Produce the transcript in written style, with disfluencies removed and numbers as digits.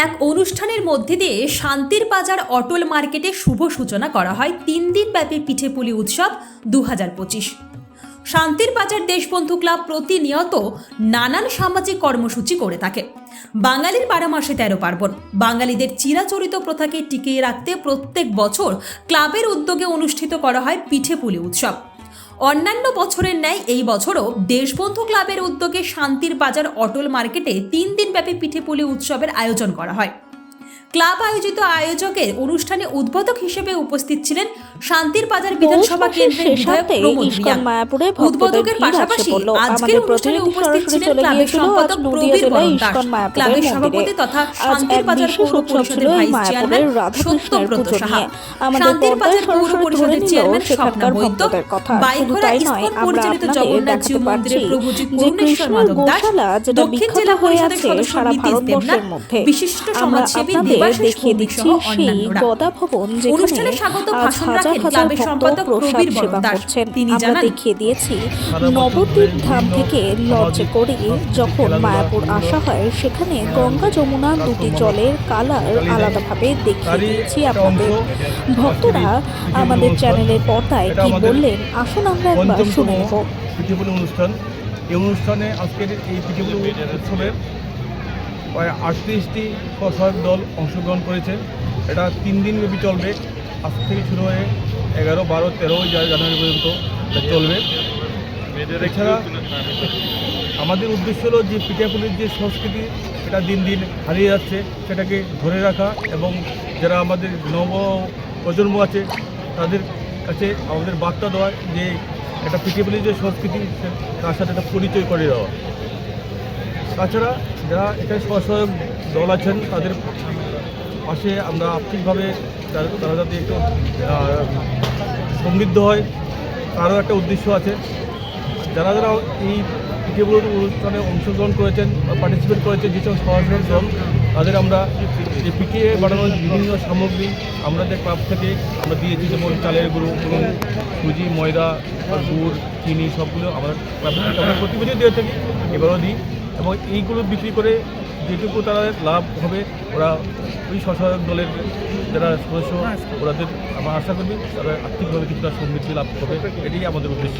এক অনুষ্ঠানের মধ্যে দিয়ে শান্তির বাজার অটল মার্কেটে শুভ সূচনা করা হয় 3 দিনব্যাপী পিঠেপুলি উৎসব 2025। শান্তির বাজার দেশবন্ধু ক্লাব প্রতিনিয়ত নানান সামাজিক কর্মসূচি করে থাকে। বাঙালির 12 মাসে 13 পার্বণ। বাঙালিদের চিরাচরিত প্রথাকে টিকিয়ে রাখতে প্রত্যেক বছর ক্লাবের উদ্যোগে অনুষ্ঠিত করা হয় পিঠেপুলি উৎসব। অন্যান্য বছরের ন্যায় এই বছরও দেশবন্ধু ক্লাবের উদ্যোগে শান্তির বাজার অটল মার্কেটে 3 দিনব্যাপী পিঠেপুলি উৎসবের আয়োজন করা হয়। ক্লাব আয়োজকের অনুষ্ঠানে উদ্বোধক হিসেবে উপস্থিত ছিলেন শান্তির বাজার বিধানসভা কেন্দ্রের বিধায়ক প্রমোদ রিয়া। উদ্বোধকের পাশাপাশি আজকের অনুষ্ঠানে উপস্থিত ছিলেন ক্লাবের সম্পাদক প্রবীর বরণ দাস, ক্লাবের সভাপতি তথা শান্তির বাজার পৌর পরিষদের ভাইস চেয়ারম্যান সত্যব্রত সাহা, শান্তির বাজার পৌর পরিষদের চেয়ারম্যান স্বপ্না বৈদ্য, বাইখরা ইসকন পরিচালিত জগন্নাথ জিউ মন্দিরের প্রভুজি করুণেশ্বর মাধব দাস, দক্ষিণ জেলা পরিষদের সদস্য নীতিশ দেবনাথ, বিশিষ্ট সমাজসেবী দেখিয়ে দিচ্ছি সেই গদা ভবন যেখানে হাজার হাজার ভক্ত প্রসাদ সেবা করছেন। আমরা দেখিয়ে দিয়েছি নবদ্বীপ ধাম থেকে লঞ্চে করে যখন মায়াপুর আসা হয় সেখানে গঙ্গা যমুনা দুটি জলের কালার আলাদাভাবে দেখিয়ে দিয়েছি আপনাদের। ভক্তরা আমাদের চ্যানেলের পর্দায় কি বললেন আসুন আমরা একবার শুনে নেব। পিঠেপুলি অনুষ্ঠান, এই অনুষ্ঠানে আজকের এই পিঠেপুলি উৎসবের প্রায় 38টি স্বসহায়ক দল অংশগ্রহণ করেছে। এটা 3 দিন ব্যাপী চলবে। আজ থেকে শুরু হয়ে 11, 12, 13 জানুয়ারি পর্যন্ত এটা চলবে। এছাড়া আমাদের উদ্দেশ্য হলো যে পিঠেপুলির যে সংস্কৃতি এটা দিন দিন হারিয়ে যাচ্ছে, সেটাকে ধরে রাখা এবং যারা আমাদের নব প্রজন্ম আছে তাদের কাছে আমাদের বার্তা দেওয়া যে একটা পিঠেপুলির যে সংস্কৃতি তার সাথে একটা পরিচয় করে দেওয়া। তাছাড়া যারা এখানে স্বসহায়ক দল আছেন তাদের পাশে আমরা আর্থিকভাবে তারা যাতে একটু সমৃদ্ধ হয় তারও একটা উদ্দেশ্য আছে। যারা যারা এই পিঠেপুলি অনুষ্ঠানে অংশগ্রহণ করেছেন বা পার্টিসিপেট করেছেন যেসব স্বসহায়ক দল তাদের আমরা যে পিঠে বানানোর বিভিন্ন সামগ্রী আমাদের ক্লাব থেকে আমরা দিয়েছি, যেমন চালের গুঁড়ো, সুজি, ময়দা, গুড়, চিনি সবগুলো আমরা ক্লাব থেকে আমরা প্রতি বছর দিয়ে থাকি, এবারও দিই। এবং এইগুলো বিক্রি করে যেটুকু তারা লাভ হবে ওরা ওই স্বসহায়ক দলের যারা সদস্য ওরাদের আমরা আশা করি তারা আর্থিকভাবে কিছুটা সমৃদ্ধি লাভ করবে, এটাই আমাদের উদ্দেশ্য।